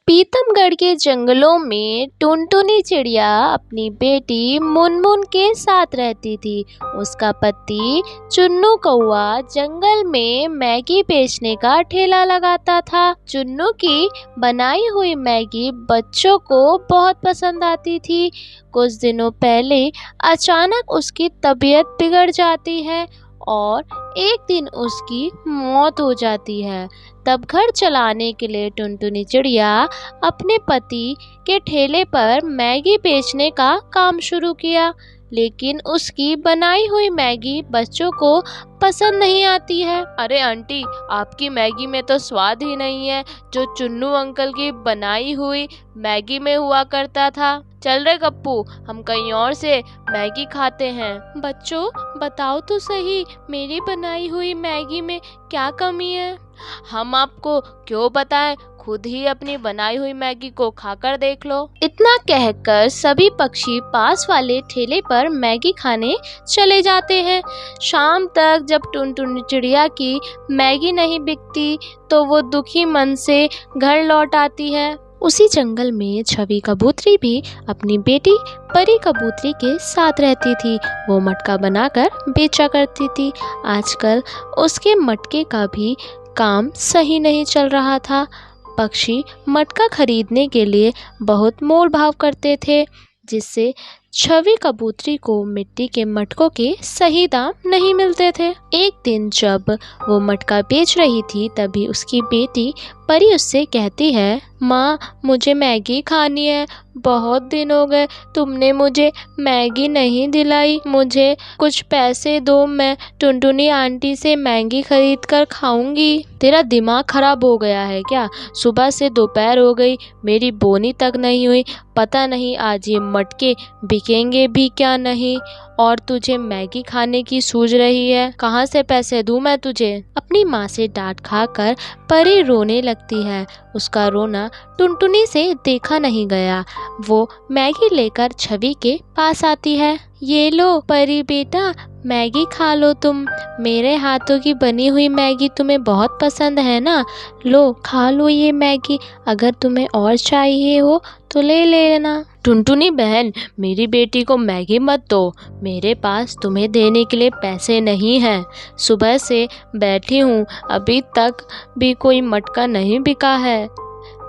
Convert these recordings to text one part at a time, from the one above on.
पीतमगढ़ के जंगलों में टुनटुनी चिड़िया अपनी बेटी मुनमुन के साथ रहती थी। उसका पति चुन्नू कौआ जंगल में मैगी बेचने का ठेला लगाता था। चुन्नू की बनाई हुई मैगी बच्चों को बहुत पसंद आती थी। कुछ दिनों पहले अचानक उसकी तबीयत बिगड़ जाती है और एक दिन उसकी मौत हो जाती है। तब घर चलाने के लिए टुनटुनी चिड़िया अपने पति के ठेले पर मैगी बेचने का काम शुरू किया, लेकिन उसकी बनाई हुई मैगी बच्चों को पसंद नहीं आती है। अरे आंटी, आपकी मैगी में तो स्वाद ही नहीं है जो चुन्नू अंकल की बनाई हुई मैगी में हुआ करता था। चल रे गप्पू, हम कहीं और से मैगी खाते हैं। बच्चों बताओ तो सही, मेरी बनाई हुई मैगी में क्या कमी है? हम आपको क्यों बताएं, खुद ही अपनी बनाई हुई मैगी को खाकर देख लो। इतना कहकर सभी पक्षी पास वाले ठेले पर मैगी खाने चले जाते हैं। शाम तक जब टुनटुनी चिड़िया की मैगी नहीं बिकती तो वो दुखी मन से घर लौट आती है। उसी जंगल में छवि कबूतरी भी अपनी बेटी परी कबूतरी के साथ रहती थी। वो मटका बनाकर बेचा करती थी। आजकल उसके मटके का भी काम सही नहीं चल रहा था। पक्षी मटका खरीदने के लिए बहुत मोल भाव करते थे, जिससे छवि कबूतरी को मिट्टी के मटकों के सही दाम नहीं मिलते थे। एक दिन जब वो मटका बेच रही थी, तभी उसकी बेटी परी उससे कहती है, माँ मुझे मैगी खानी है, बहुत दिन हो गए तुमने मुझे मैगी नहीं दिलाई, मुझे कुछ पैसे दो, मैं टुनटुनी आंटी से मैगी खरीद कर खाऊंगी। तेरा दिमाग खराब हो गया है क्या? सुबह से दोपहर हो गई, मेरी बोनी तक नहीं हुई, पता नहीं आज ये मटके बिकेंगे भी क्या नहीं, और तुझे मैगी खाने की सूझ रही है। कहाँ से पैसे दूं मैं तुझे? अपनी माँ से डांट खाकर परी रोने लगती है। उसका रोना टुनटुनी से देखा नहीं गया। वो मैगी लेकर छवि के पास आती है। ये लो परी बेटा, मैगी खा लो तुम, मेरे हाथों की बनी हुई मैगी तुम्हें बहुत पसंद है ना, लो खा लो ये मैगी, अगर तुम्हें और चाहिए हो तो ले लेना। टुनटुनी बहन, मेरी बेटी को मैगी मत दो, मेरे पास तुम्हें देने के लिए पैसे नहीं हैं। सुबह से बैठी हूँ, अभी तक भी कोई मटका नहीं बिका है।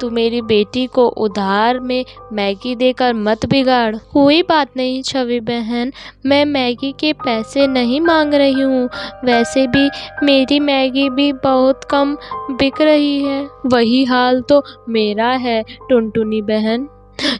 तू मेरी बेटी को उधार में मैगी देकर मत बिगाड़। कोई बात नहीं छवि बहन, मैं मैगी के पैसे नहीं मांग रही हूँ, वैसे भी मेरी मैगी भी बहुत कम बिक रही है। वही हाल तो मेरा है टुनटुनी बहन,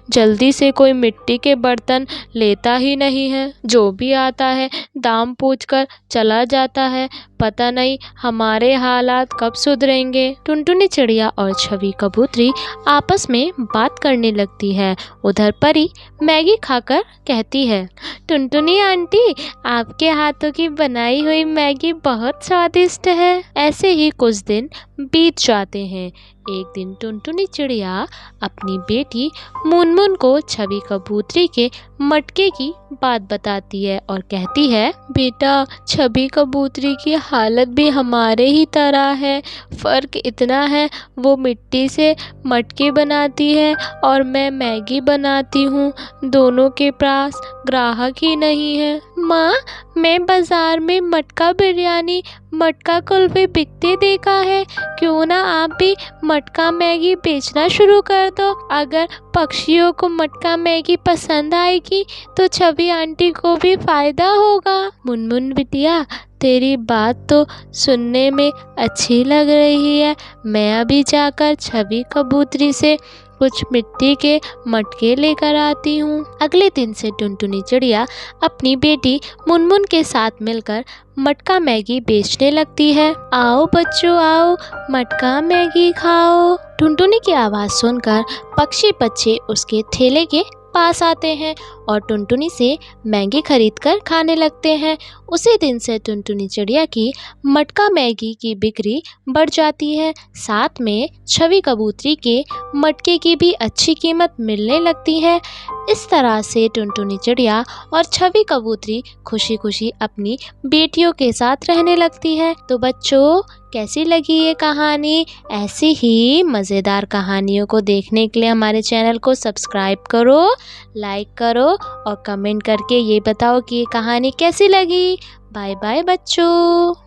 जल्दी से कोई मिट्टी के बर्तन लेता ही नहीं है, जो भी आता है दाम पूछकर चला जाता है, पता नहीं हमारे हालात कब सुधरेंगे। टुनटुनी चिड़िया और छवि कबूतरी आपस में बात करने लगती है। उधर परी मैगी खाकर कहती है, टुनटुनी आंटी, आपके हाथों की बनाई हुई मैगी बहुत स्वादिष्ट है। ऐसे ही कुछ दिन बीत जाते हैं। एक दिन टुनटुनी चिड़िया अपनी बेटी मुनमुन को छवि कबूतरी के मटके की बात बताती है और कहती है, बेटा छवि कबूतरी की हालत भी हमारे ही तरह है, फ़र्क इतना है वो मिट्टी से मटके बनाती है और मैं मैगी बनाती हूँ, दोनों के पास ग्राहक ही नहीं है। माँ, मैं बाज़ार में मटका बिरयानी, मटका कुल्फ़ी बिकते देखा है, क्यों ना आप भी मटका मैगी बेचना शुरू कर दो। अगर पक्षियों को मटका मैगी पसंद आएगी तो छवि आंटी को भी फ़ायदा होगा। मुनमुन बिटिया, तेरी बात तो सुनने में अच्छी लग रही है, मैं अभी जाकर छवि कबूतरी से कुछ मिट्टी के मटके लेकर आती हूँ। अगले दिन से टुनटुनी चिड़िया अपनी बेटी मुनमुन के साथ मिलकर मटका मैगी बेचने लगती है। आओ बच्चों आओ, मटका मैगी खाओ। टुनटुनी की आवाज़ सुनकर पक्षी बच्चे उसके ठेले के पास आते हैं और टुनटुनी से मैगी खरीदकर खाने लगते हैं। उसी दिन से टुनटुनी चिड़िया की मटका मैगी की बिक्री बढ़ जाती है। साथ में छवि कबूतरी के मटके की भी अच्छी कीमत मिलने लगती है। इस तरह से टुनटुनी चिड़िया और छवि कबूतरी खुशी खुशी अपनी बेटियों के साथ रहने लगती है। तो बच्चों, कैसी लगी ये कहानी? ऐसी ही मज़ेदार कहानियों को देखने के लिए हमारे चैनल को सब्सक्राइब करो, लाइक करो और कमेंट करके ये बताओ कि ये कहानी कैसी लगी। बाय बाय बच्चों।